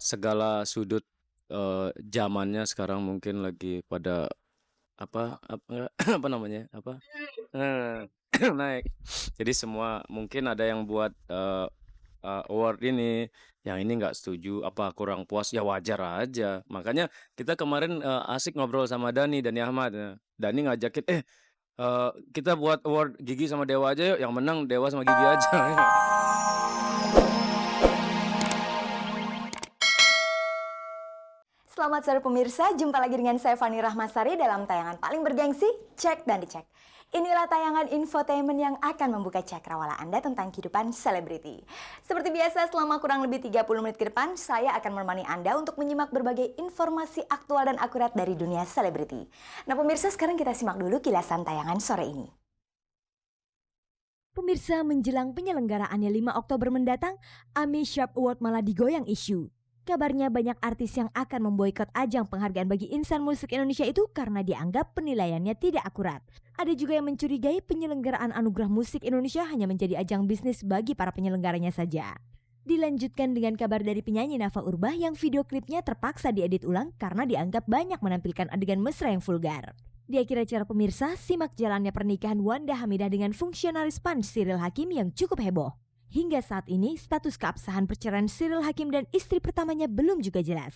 segala sudut, zamannya sekarang mungkin lagi pada apa apa namanya, eee, naik. Jadi semua mungkin ada yang buat, award ini, yang ini nggak setuju, apa kurang puas, ya wajar aja. Makanya kita kemarin, asik ngobrol sama Dani Ahmad, Dani ngajakin, kita buat award Gigi sama Dewa aja yuk, yang menang Dewa sama Gigi aja." Selamat sore pemirsa, jumpa lagi dengan saya Fani Rahmasari dalam tayangan paling bergengsi, Cek dan Dicek. Inilah tayangan infotainment yang akan membuka cakrawala Anda tentang kehidupan selebriti. Seperti biasa, selama kurang lebih 30 menit ke depan, saya akan menemani Anda untuk menyimak berbagai informasi aktual dan akurat dari dunia selebriti. Nah pemirsa, sekarang kita simak dulu kilasan tayangan sore ini. Pemirsa, menjelang penyelenggaraannya 5 Oktober mendatang, AMI Sharp Award malah digoyang isu. Kabarnya banyak artis yang akan memboikot ajang penghargaan bagi insan musik Indonesia itu karena dianggap penilaiannya tidak akurat. Ada juga yang mencurigai penyelenggaraan Anugerah Musik Indonesia hanya menjadi ajang bisnis bagi para penyelenggaranya saja. Dilanjutkan dengan kabar dari penyanyi Nafa Urbah yang video klipnya terpaksa diedit ulang karena dianggap banyak menampilkan adegan mesra yang vulgar. Di akhir acara pemirsa, simak jalannya pernikahan Wanda Hamidah dengan fungsionaris PAN Cyril Hakim yang cukup heboh. Hingga saat ini, status keabsahan perceraian Cyril Hakim dan istri pertamanya belum juga jelas.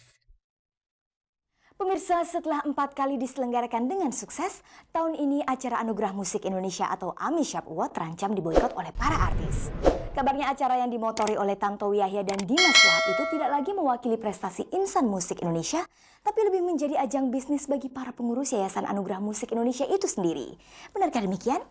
Pemirsa, setelah 4 kali diselenggarakan dengan sukses, tahun ini acara Anugerah Musik Indonesia atau AMI Sharp Award terancam diboikot oleh para artis. Kabarnya acara yang dimotori oleh Tantowi Yahya dan Dimas Wahab itu tidak lagi mewakili prestasi insan musik Indonesia, tapi lebih menjadi ajang bisnis bagi para pengurus Yayasan Anugerah Musik Indonesia itu sendiri. Benarkah demikian?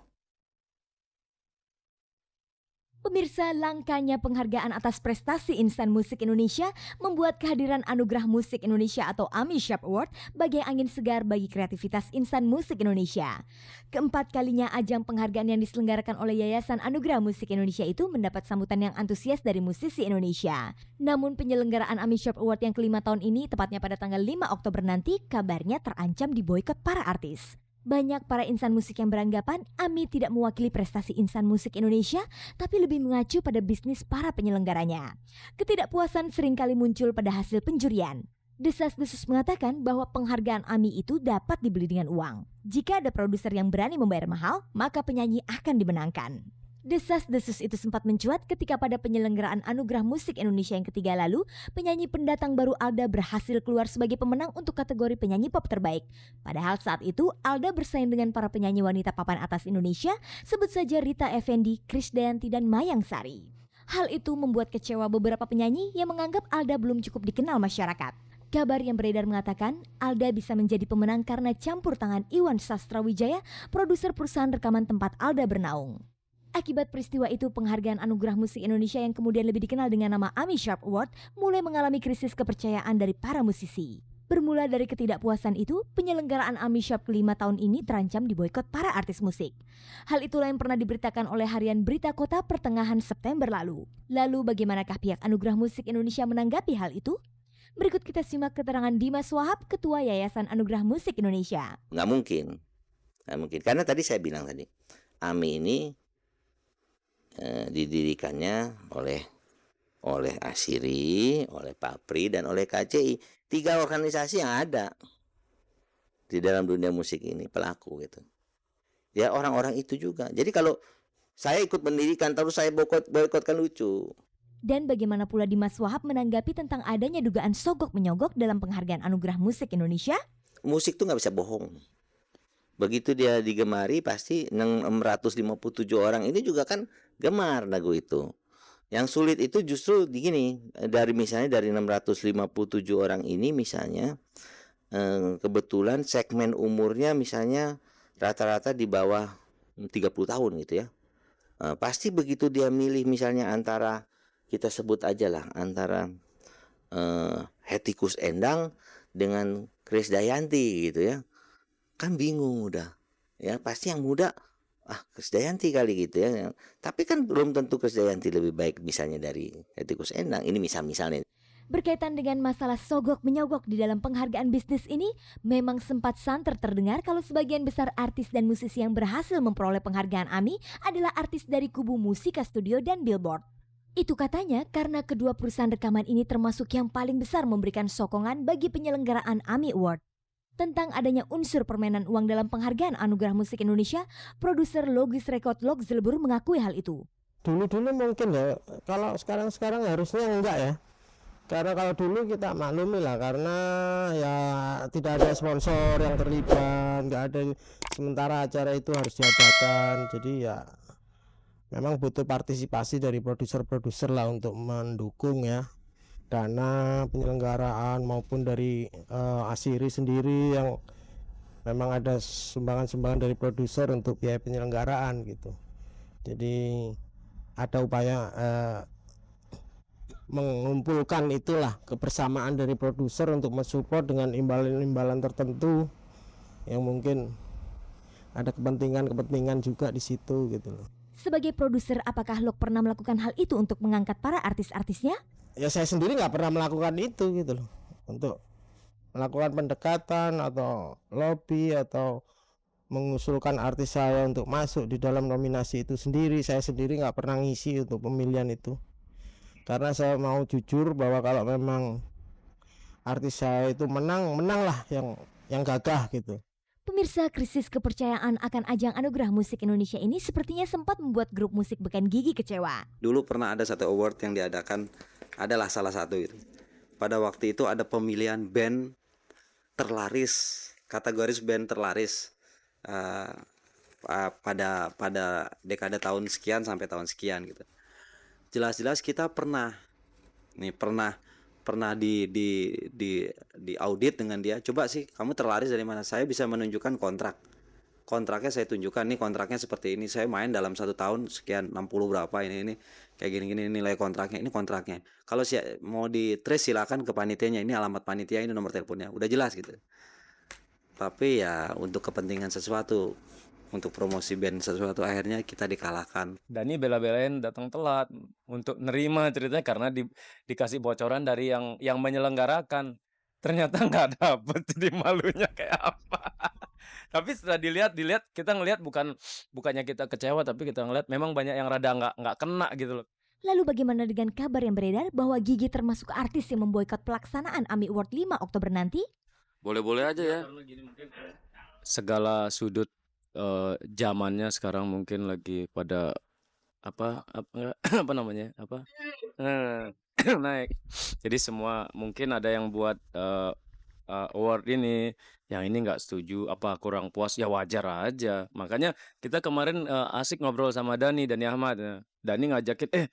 Pemirsa, langkanya penghargaan atas prestasi insan musik Indonesia membuat kehadiran Anugerah Musik Indonesia atau AMI Sharp Award bagai angin segar bagi kreativitas insan musik Indonesia. Keempat kalinya ajang penghargaan yang diselenggarakan oleh Yayasan Anugerah Musik Indonesia itu mendapat sambutan yang antusias dari musisi Indonesia. Namun penyelenggaraan AMI Sharp Award yang kelima tahun ini, tepatnya pada tanggal 5 Oktober nanti, kabarnya terancam diboikot para artis. Banyak para insan musik yang beranggapan AMI tidak mewakili prestasi insan musik Indonesia, tapi lebih mengacu pada bisnis para penyelenggaranya. Ketidakpuasan seringkali muncul pada hasil penjurian. Desas-desus mengatakan bahwa penghargaan AMI itu dapat dibeli dengan uang. Jika ada produser yang berani membayar mahal, maka penyanyi akan dimenangkan. Desas-desus itu sempat mencuat ketika pada penyelenggaraan Anugerah Musik Indonesia yang ketiga lalu, penyanyi pendatang baru Alda berhasil keluar sebagai pemenang untuk kategori penyanyi pop terbaik. Padahal saat itu Alda bersaing dengan para penyanyi wanita papan atas Indonesia, sebut saja Rita Effendy, Krisdayanti, dan Mayang Sari. Hal itu membuat kecewa beberapa penyanyi yang menganggap Alda belum cukup dikenal masyarakat. Kabar yang beredar mengatakan Alda bisa menjadi pemenang karena campur tangan Iwan Sastrawijaya, produser perusahaan rekaman tempat Alda bernaung. Akibat peristiwa itu, penghargaan Anugerah Musik Indonesia yang kemudian lebih dikenal dengan nama AMI Sharp Award mulai mengalami krisis kepercayaan dari para musisi. Bermula dari ketidakpuasan itu, penyelenggaraan AMI Sharp kelima tahun ini terancam diboikot para artis musik. Hal itulah yang pernah diberitakan oleh harian Berita Kota pertengahan September lalu. Lalu bagaimanakah pihak Anugerah Musik Indonesia menanggapi hal itu? Berikut kita simak keterangan Dimas Wahab, Ketua Yayasan Anugerah Musik Indonesia. Nggak mungkin. Karena tadi saya bilang tadi, AMI ini didirikannya oleh Asiri, oleh Papri, dan oleh KCI. 3 organisasi yang ada di dalam dunia musik ini, pelaku gitu. Ya orang-orang itu juga. Jadi kalau saya ikut mendirikan terus saya boikot kan lucu. Dan bagaimana pula Dimas Wahab menanggapi tentang adanya dugaan sogok menyogok dalam penghargaan Anugerah Musik Indonesia? Musik tuh nggak bisa bohong. Begitu dia digemari, pasti 657 orang ini juga kan gemar lagu itu. Yang sulit itu justru begini, dari 657 orang ini misalnya, kebetulan segmen umurnya misalnya rata-rata di bawah 30 tahun gitu ya. Pasti begitu dia milih misalnya antara, kita sebut aja lah, antara Hetty Koes Endang dengan Krisdayanti gitu ya, kan bingung udah ya. Pasti yang muda Krisdayanti kali gitu ya. Tapi kan belum tentu Krisdayanti lebih baik misalnya dari Hetty Koes Endang. Ini misalnya. Berkaitan dengan masalah sogok menyogok di dalam penghargaan bisnis ini, memang sempat santer terdengar kalau sebagian besar artis dan musisi yang berhasil memperoleh penghargaan AMI adalah artis dari kubu Musika Studio dan Billboard. Itu katanya karena kedua perusahaan rekaman ini termasuk yang paling besar memberikan sokongan bagi penyelenggaraan AMI Award. Tentang adanya unsur permainan uang dalam penghargaan Anugerah Musik Indonesia, produser Logis Record Log Zelebur mengakui hal itu. Dulu mungkin ya, kalau sekarang harusnya enggak ya. Karena kalau dulu kita maklumi lah, karena ya tidak ada sponsor yang terlibat, nggak ada, sementara acara itu harus diadakan, jadi ya memang butuh partisipasi dari produser-produser lah untuk mendukung ya, dana penyelenggaraan maupun dari Asiri sendiri yang memang ada sumbangan-sumbangan dari produser untuk biaya penyelenggaraan gitu. Jadi ada upaya mengumpulkan itulah kebersamaan dari produser untuk mensupport dengan imbalan-imbalan tertentu yang mungkin ada kepentingan juga di situ gitu loh. Sebagai produser, apakah Log pernah melakukan hal itu untuk mengangkat para artis-artisnya? Ya saya sendiri nggak pernah melakukan itu gitu loh, untuk melakukan pendekatan atau lobby atau mengusulkan artis saya untuk masuk di dalam nominasi itu sendiri. Saya sendiri nggak pernah ngisi untuk pemilihan itu. Karena saya mau jujur bahwa kalau memang artis saya itu menang lah yang gagah gitu. Pemirsa, krisis kepercayaan akan ajang Anugerah Musik Indonesia ini sepertinya sempat membuat grup musik Beken Gigi kecewa. Dulu pernah ada satu award yang diadakan, adalah salah satu itu. Pada waktu itu ada pemilihan band terlaris, kategoris band terlaris pada dekade tahun sekian sampai tahun sekian gitu. Jelas-jelas kita pernah di audit dengan dia. Coba sih kamu terlaris dari mana? Saya bisa menunjukkan kontraknya, saya tunjukkan nih kontraknya seperti ini, saya main dalam 1 tahun sekian 60 berapa, ini kayak gini nilai kontraknya, ini kontraknya. Kalau mau di trace silakan ke panitianya, ini alamat panitia, ini nomor teleponnya, udah jelas gitu. Tapi ya untuk kepentingan sesuatu, untuk promosi band sesuatu, akhirnya kita dikalahkan. Dani bela-belain datang telat untuk nerima ceritanya karena dikasih bocoran dari yang menyelenggarakan. Ternyata nggak dapet, jadi malunya kayak apa. Tapi setelah dilihat kita ngelihat bukannya kita kecewa, tapi kita ngelihat memang banyak yang rada nggak kena gitu loh. Lalu bagaimana dengan kabar yang beredar bahwa Gigi termasuk artis yang memboikot pelaksanaan AMI Award 5 Oktober nanti? Boleh-boleh aja ya. Segala sudut zamannya sekarang mungkin lagi pada apa namanya naik. Jadi semua mungkin ada yang buat award ini, yang ini nggak setuju, apa kurang puas, ya wajar aja. Makanya kita kemarin asik ngobrol sama Dani Ahmad. Dani ngajakin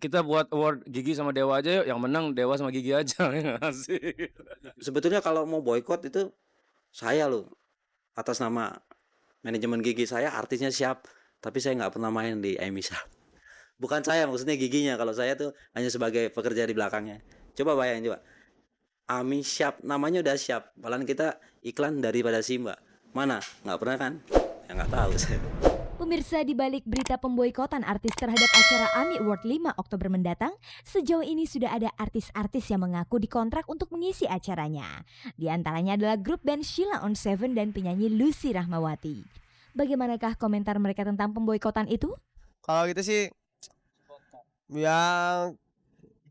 kita buat award Gigi sama Dewa aja yuk, yang menang Dewa sama Gigi aja. Asik. Sebetulnya kalau mau boykot itu saya loh, atas nama manajemen Gigi, saya artisnya siap, tapi saya nggak pernah main di AMI Shop. Bukan saya, maksudnya Giginya. Kalau saya tuh hanya sebagai pekerja di belakangnya. Coba bayangin coba, AMI Shop namanya udah siap, malah kita iklan daripada Simba. Mana? Nggak pernah kan? Ya nggak tahu saya. Pemirsa, di balik berita pemboikotan artis terhadap acara AMI Award 5 Oktober mendatang, sejauh ini sudah ada artis-artis yang mengaku dikontrak untuk mengisi acaranya. Di antaranya adalah grup band Sheila on Seven dan penyanyi Lucy Rahmawati. Bagaimanakah komentar mereka tentang pemboikotan itu? Kalau gitu sih, yang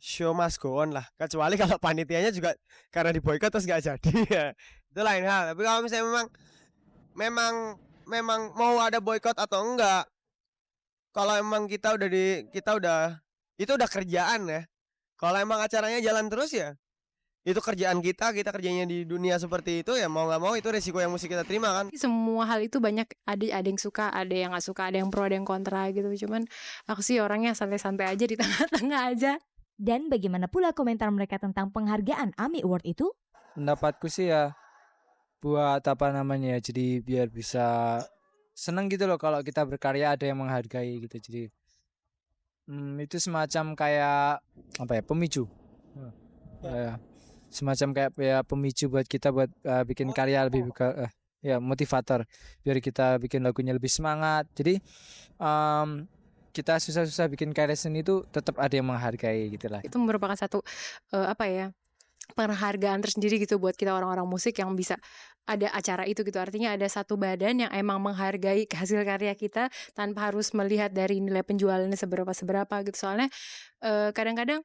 show must go on lah. Kecuali kalau panitianya juga karena diboikot terus nggak jadi ya, itu lain hal. Tapi kalau misalnya memang mau ada boikot atau enggak, kalau emang kita udah itu udah kerjaan ya. Kalau emang acaranya jalan terus ya, itu kerjaan kita kerjanya di dunia seperti itu ya, mau nggak mau itu resiko yang mesti kita terima kan. Semua hal itu banyak, ada yang suka, ada yang nggak suka, ada yang pro, ada yang kontra gitu. Cuman aku sih orangnya santai-santai aja, di tengah-tengah aja. Dan bagaimana pula komentar mereka tentang penghargaan AMI Award itu? Pendapatku sih ya, buat apa namanya ya, jadi biar bisa seneng gitu loh kalau kita berkarya ada yang menghargai gitu. Jadi itu semacam kayak apa ya, pemicu ya, semacam kayak ya pemicu buat kita buat bikin karya lebih ya, motivator biar kita bikin lagunya lebih semangat. Jadi kita susah-susah bikin karya seni itu tetap ada yang menghargai gitu lah. Itu merupakan satu penghargaan tersendiri gitu buat kita orang-orang musik yang bisa ada acara itu gitu. Artinya ada satu badan yang emang menghargai hasil karya kita tanpa harus melihat dari nilai penjualannya seberapa gitu. Soalnya kadang-kadang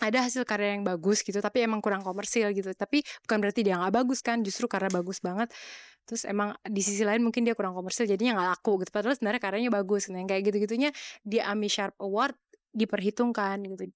ada hasil karya yang bagus gitu tapi emang kurang komersil gitu. Tapi bukan berarti dia nggak bagus kan, justru karena bagus banget. Terus emang di sisi lain mungkin dia kurang komersil jadinya nggak laku gitu. Padahal sebenarnya karyanya bagus. Nah, yang kayak gitu-gitunya di AMI Sharp Award diperhitungkan gitu.